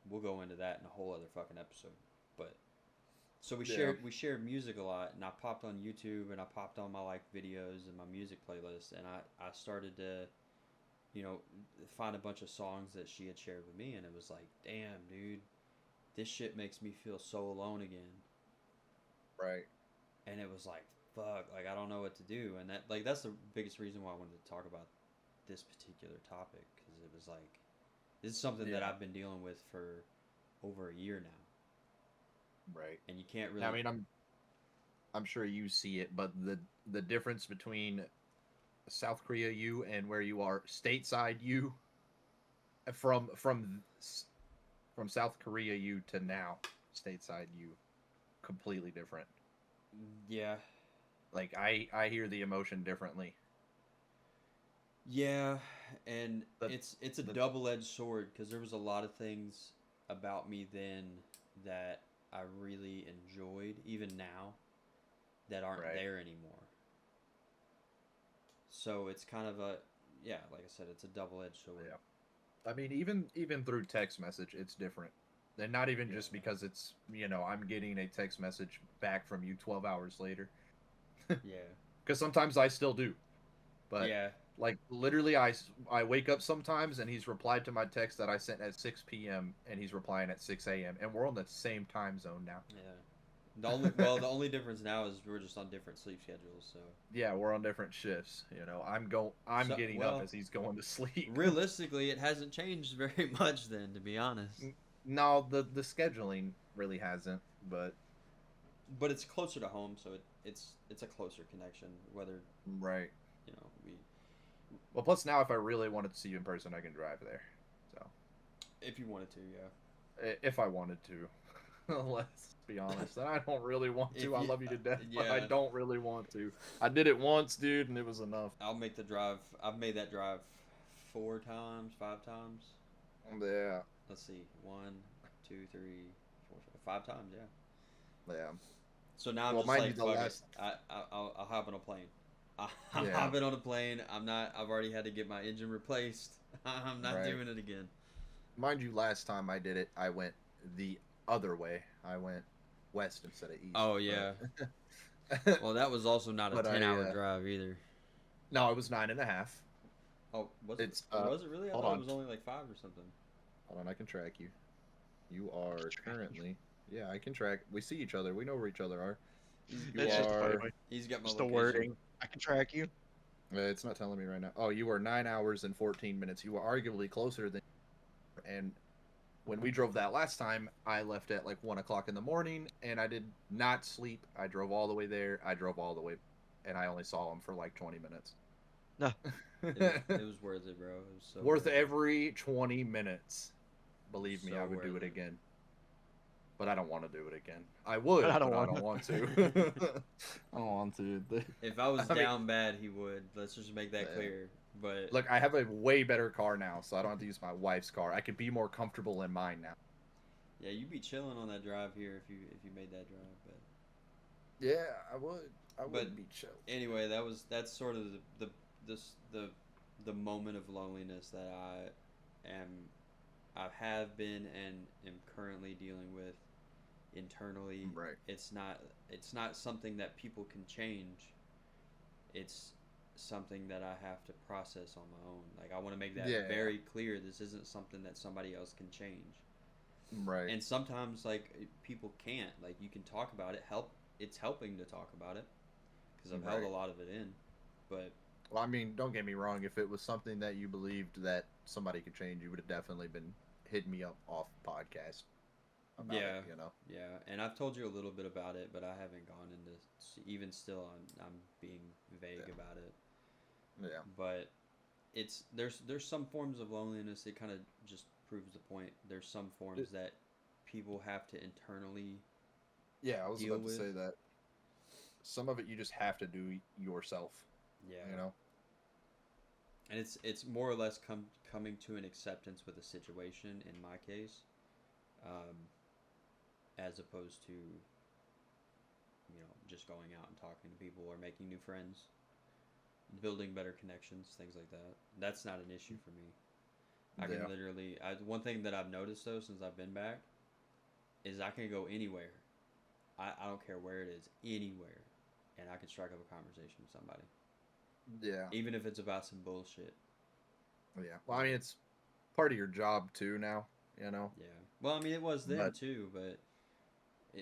we'll go into that in a whole other fucking episode. But so we shared music a lot, and I popped on YouTube, and I popped on my like videos and my music playlist, and I started to find a bunch of songs that she had shared with me, and it was like, damn, dude, this shit makes me feel so alone again. Right. And it was like, fuck, like I don't know what to do, and that's the biggest reason why I wanted to talk about this particular topic, because it was like, this is something that I've been dealing with for over a year now. Right. And you can't really. I mean, I'm sure you see it, but the difference between South Korea you and where you are stateside you, from South Korea you to now stateside you, completely different. Yeah. Like, I hear the emotion differently. Yeah, and it's a double-edged sword, because there was a lot of things about me then that I really enjoyed, even now, that aren't there anymore. So it's kind of like I said, it's a double-edged sword. Yeah. I mean, even through text message, it's different. And not even just because it's, I'm getting a text message back from you 12 hours later. Yeah. Because sometimes I still do. But, yeah. like, literally, I wake up sometimes, and he's replied to my text that I sent at 6 p.m., and he's replying at 6 a.m., and we're on the same time zone now. Yeah. The only difference now is we're just on different sleep schedules, so. Yeah, we're on different shifts, I'm getting up as he's going to sleep. Realistically, it hasn't changed very much then, to be honest. No, the scheduling really hasn't, but it's closer to home, so it's a closer connection, whether right. we. Well, plus now, if I really wanted to see you in person, I can drive there. So. If you wanted to, yeah. If I wanted to. Let's be honest. I don't really want to. I love you to death, but I don't really want to. I did it once, dude, and it was enough. I'll make the drive. I've made that drive 4 times, 5 times. Yeah. Let's see. 1, 2, 3, 4, 5 times. Yeah. Yeah. So now I'm Well, just mind like, you, the fuck last. it. I'll hop on a plane. I'm Yeah. hopping on a plane. I'm not. I've already had to get my engine replaced. I'm not Right. doing it again. Mind you, last time I did it, I went the other way. I went west instead of east. Oh yeah. But, Well, that was also not a but 10-hour drive either. no, it was 9.5. Oh, was it? It's Was it really? I hold thought on. it was only like 5 or something. Hold on, I can track you. You are track you. currently. Yeah, I can track. We see each other. We know where each other are. You It's just a funny are. way. He's got my Just the location. wording. I can track you. It's not telling me right now. Oh, you are 9 hours and 14 minutes. You are arguably closer than. And when we drove that last time, I left at like 1 o'clock in the morning, and I did not sleep. I drove all the way there. I drove all the way, and I only saw him for like 20 minutes. No. It was worth it, bro. It was so Worth it. every 20 minutes. Believe me, So I would do worth it it. again. But I don't want to do it again. I would, But but I I don't don't want want to. I don't want to. If I was I mean- down bad, he would. Let's just make that Yeah. clear. But Look, I have a way better car now, so I don't have to use my wife's car. I could be more comfortable in mine now. yeah, you'd be chilling on that drive here if you made that drive. But Yeah, I would. I But- would be chill. anyway, that's sort of the moment of loneliness that I have been and am currently dealing with internally. Right. It's not something that people can change. It's something that I have to process on my own. Like, I want to make that Yeah. very clear. This isn't something that somebody else can change. Right. And sometimes, like, people can't. Like, you can talk about it. It's helping to talk about it because I've held a Right. lot of it in. But Well, I mean, don't get me wrong. If it was something that you believed that somebody could change, you would have definitely been hitting me up off podcast about Yeah. it, you know? yeah, and I've told you a little bit about it, but I haven't gone into. Even still, I'm being vague Yeah. about it. Yeah. But there's some forms of loneliness. It kind of just proves the point. There's some forms that people have to internally. Yeah, I was Deal about to with. say that. Some of it you just have to do yourself, Yeah. you know? And it's more or less coming to an acceptance with a situation in my case, as opposed to just going out and talking to people or making new friends, building better connections, things like that. That's not an issue for me. I can Yeah. literally. One thing that I've noticed though since I've been back is I can go anywhere. I don't care where it is, anywhere, and I can strike up a conversation with somebody, Yeah. even if it's about some bullshit. Yeah. Well, I mean, it's part of your job too now, you know? Yeah. Well, I mean, it was then But- too, but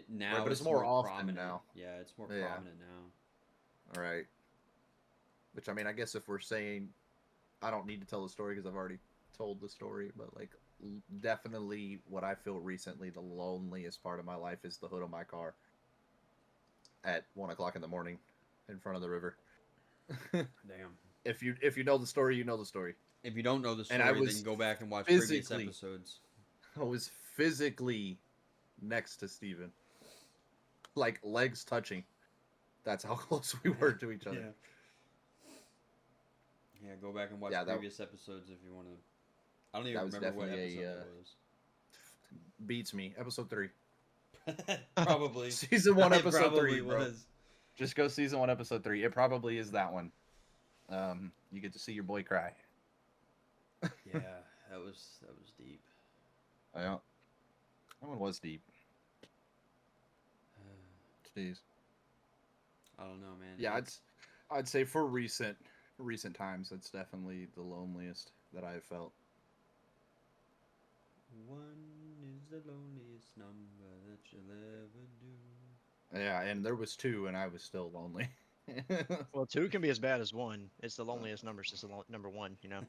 now but it's it's more often prominent. now. Yeah, it's more Yeah. prominent now. All right. Which, I mean, I guess if we're saying, I don't need to tell the story because I've already told the story, but like, definitely what I feel recently, the loneliest part of my life is the hood of my car at 1 o'clock in the morning in front of the river. Damn. If you know the story, you know the story. If you don't know the story, And I was then go back and watch previous physically- episodes. I was physically next to Steven. Like legs touching. That's how close we were to each other. Yeah, go back and watch Yeah, that- previous episodes if you want to. I don't even That was remember what definitely episode a, it was. Beats me. Episode 3. Probably. Season 1, It episode probably 3, bro. was. Just go season 1, episode 3. It probably is that one. You get to see your boy cry. Yeah, that was deep. Yeah. That one was deep. Jeez. I don't know, man. Yeah, It's- I'd say for recent times, that's definitely the loneliest that I've felt. One is the loneliest number that you'll ever do. Yeah, and there was 2, and I was still lonely. Well, 2 can be as bad as 1. It's the loneliest number since the number 1, you know?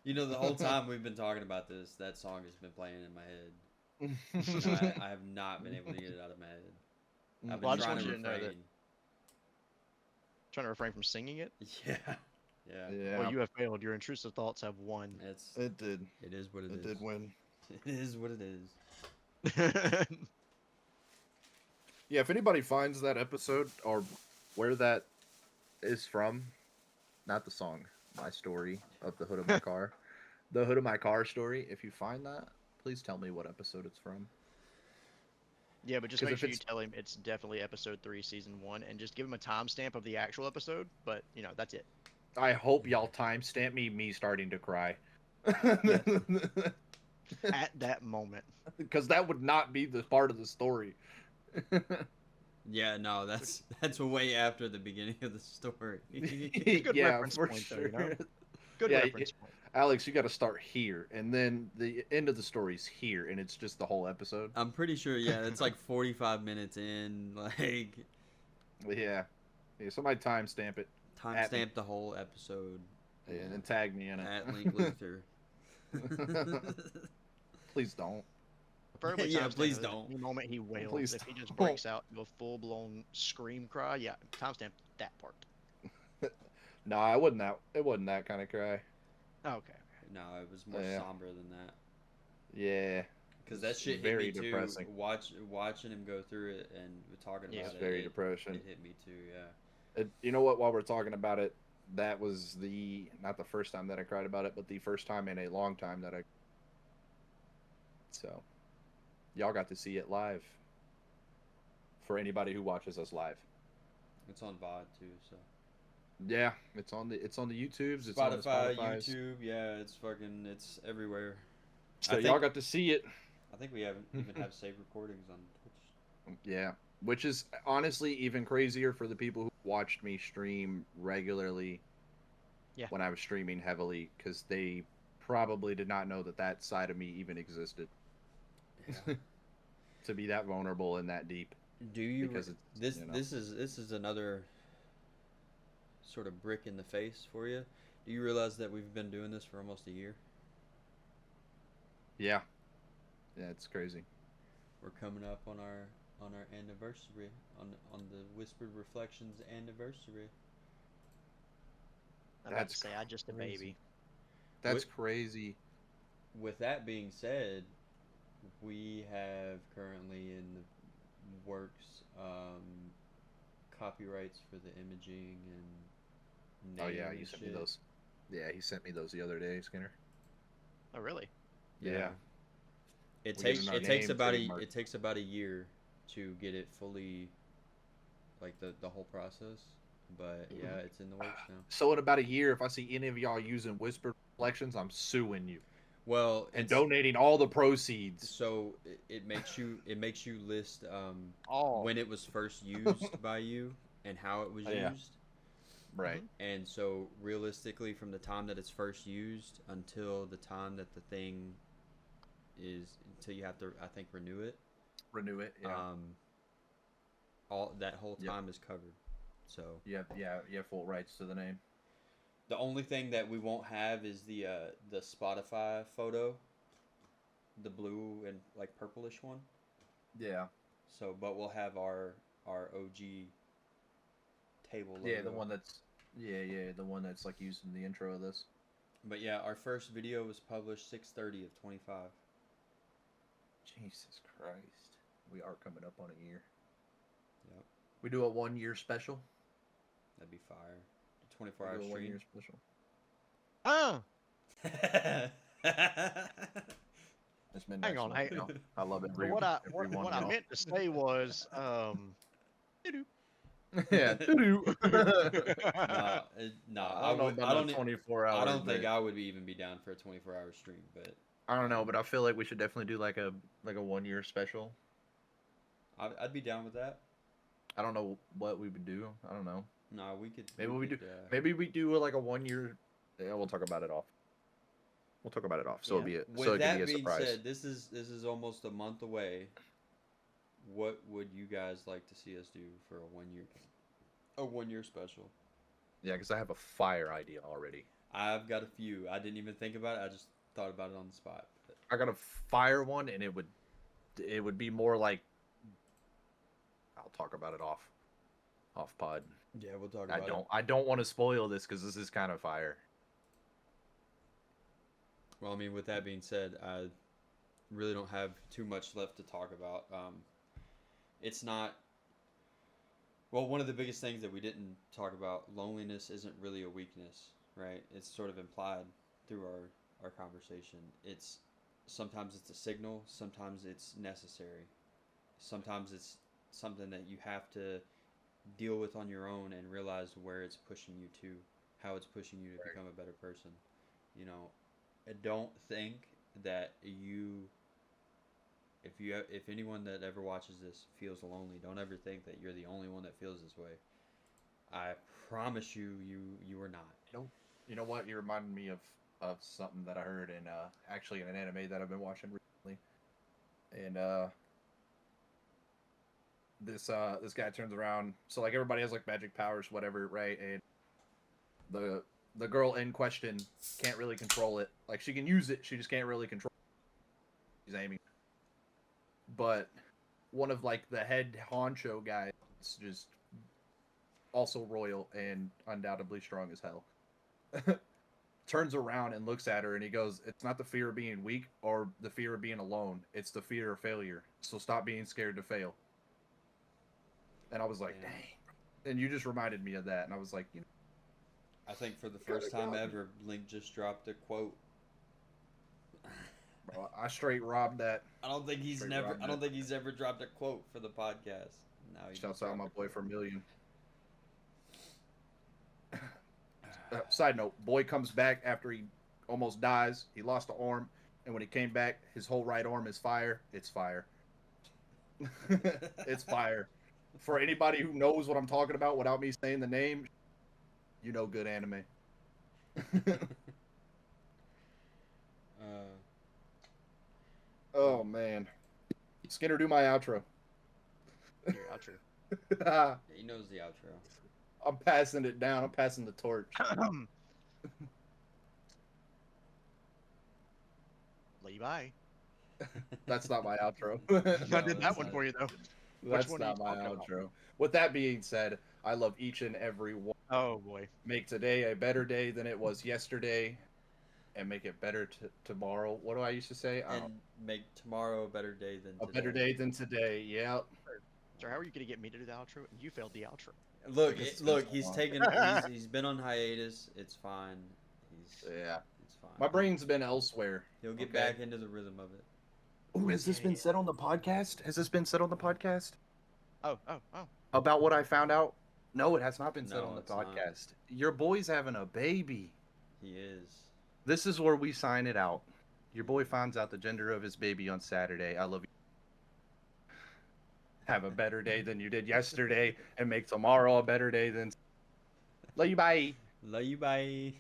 The whole time we've been talking about this, that song has been playing in my head. I have not been able to get it out of my head. I've Well, I been just trying want to you to know that- refrain. Trying to refrain from singing it. Yeah, yeah. Yeah, Well, you have failed. Your intrusive thoughts have won. it did. It is what it is. It did win. It is what it is. Yeah, if anybody finds that episode or where that is from, not the song, my story of the hood of my car, The Hood of My Car story. If you find that, please tell me what episode it's from. Yeah, but just 'Cause make if sure you it's- tell him it's definitely episode 3, season 1, and just give him a timestamp of the actual episode. But that's it. I hope y'all timestamp me starting to cry. At that moment. Because that would not be the part of the story. Yeah, no, that's way after the beginning of the story. Good yeah, reference for point, though, sure. Good Yeah, reference point. Alex, you got to start here, and then the end of the story's here, and it's just the whole episode. I'm pretty sure. Yeah, it's like 45 minutes in. Like, Yeah, somebody timestamp it timestamp the whole episode. and then tag me in it. At Link Luther. Please don't. Preferably Yeah, timestamp please it don't. The moment he wails, Please if he just don't. breaks out into a full-blown scream cry, yeah, timestamp that part. No, it wasn't that kind of cry. Okay. No, it was more Yeah. somber than that. Yeah, Because that shit very hit me depressing. too. Watching him go through it and talking Yeah, about it's it. very it, depressing. It hit me too. Yeah. You know what? While we're talking about it, that was not the first time that I cried about it, but the first time in a long time that I. So, y'all got to see it live. For anybody who watches us live. It's on VOD too. So. Yeah, it's on the YouTubes. It's on the Spotify, Spotify's. YouTube. Yeah, it's everywhere. So I y'all think- got to see it. I think we haven't even have saved recordings on Twitch. Yeah, which is honestly even crazier for the people who watched me stream regularly. Yeah. When I was streaming heavily, because they probably did not know that side of me even existed. Yeah. To be that vulnerable and that deep. Do you? Because it's, This you know. this is another sort of brick in the face for you. Do you realize that we've been doing this for almost a year? Yeah. Yeah, it's crazy. We're coming up on our anniversary, on the Whispered Reflections anniversary. I'm about to That's say, I just a crazy. baby. That's What- crazy. With that being said, we have currently in the works copyrights for the imaging and Oh yeah, name you and sent shit. me those. Yeah, he sent me those the other day, Skinner. Oh, really? Yeah. It We're takes getting our it takes name about trademarked. it takes about a year to get it fully, like the whole process. But yeah, it's in the works now. So in about a year, if I see any of y'all using Whispered Reflections, I'm suing you Well, and it's, donating all the proceeds. so it makes you list Oh. when it was first used by you and how it was Oh, yeah. used. Right. And so realistically, from the time that it's first used until the time that the thing is, until you have to, I think, renew it, Renew it. Yeah. all that whole Yep. time is covered. So you have full rights to the name. the only thing that we won't have is the Spotify photo, the blue and like purplish one. Yeah. So, but we'll have our OG table logo. Yeah, the one that's like used in the intro of this. But yeah, our first video was published 6/30 of 25. Jesus Christ. We are coming up on a year. Yep, We do a 1 year special. that'd be fire. The We 24-hour do a 1 stream. year special. It's midnight. Hang on, so, hang you know, I love But every. what I everyone else. meant to say was, Yeah. No, I don't know about I don't, a 24 hour. I don't think I would even be down for a 24-hour stream, but I don't know, but I feel like we should definitely do like a 1 year special. I'd be down with that. I don't know what we would do. I don't know. No, we could. Maybe we could, do. Maybe we do like a 1 year. Yeah, we'll talk about it off. We'll talk about it off. So yeah. it'll be With so it can that be a being surprise. said, this is almost a month away. What would you guys like to see us do for a 1 year special? Yeah, because I have a fire idea already. I've got a few. I didn't even think about it. I just thought about it on the spot. But I got a fire one, and it would be more like. I'll talk about it off pod. yeah, we'll talk about it. I don't want to spoil this because this is kind of fire. Well, I mean, with that being said, I really don't have too much left to talk about. It's not. Well, one of the biggest things that we didn't talk about, loneliness isn't really a weakness, right? It's sort of implied through our conversation. It's sometimes it's a signal, sometimes it's necessary, sometimes it's something that you have to deal with on your own and realize where it's pushing you to, how it's pushing you to Right. become a better person. You know, I don't think that if anyone that ever watches this feels lonely, don't ever think that you're the only one that feels this way. I promise you are not. You know what? You reminded me of something that I heard in actually in an anime that I've been watching recently, and this guy turns around. So like everybody has like magic powers, whatever, right? And the girl in question can't really control it. Like she can use it, she just can't really control it. She's aiming. But one of like the head honcho guys, just also royal and undoubtedly strong as hell, turns around and looks at her and he goes, "It's not the fear of being weak or the fear of being alone. It's the fear of failure. So stop being scared to fail." And I was like, Yeah. dang. And you just reminded me of that. And I was like, you know, I think for the Gotta first time go. ever, Link just dropped a quote. bro, I straight robbed that. I don't think he's Straight never. robbed I don't it. think he's ever dropped a quote for the podcast. Now he Shouts just out dropped my a boy quote. for a million. Side note, boy comes back after he almost dies. He lost an arm. And when he came back, his whole right arm is fire. It's fire. It's fire. For anybody who knows what I'm talking about without me saying the name, you know good anime. Oh man. Skinner, do my outro. Your outro. I'm He knows the outro. passing it down. I'm passing the torch. Levi. That's not my outro. I No, did that's that one not for it. you though. That's one are not you my talking about? outro. With that being said, I love each and every one. Oh boy. Make today a better day than it was yesterday, and make it better tomorrow. What do I used to say? And make tomorrow a better day than A today. better day than today. Yep. So how are you gonna get me to do the outro and you failed the outro? Look, Because it's been so he's long. taken. He's been on hiatus. It's fine. Yeah. It's fine. My brain's been elsewhere. He'll get okay. back into the rhythm of it. Ooh, has this been Yeah. said on the podcast? Has this been said on the podcast? Oh. About what I found out? No, it has not been said No, on the it's not. podcast. Your boy's having a baby. He is. This is where we sign it out. Your boy finds out the gender of his baby on Saturday. I love you. Have a better day than you did yesterday, and make tomorrow a better day than. Love you, bye. Love you. Bye.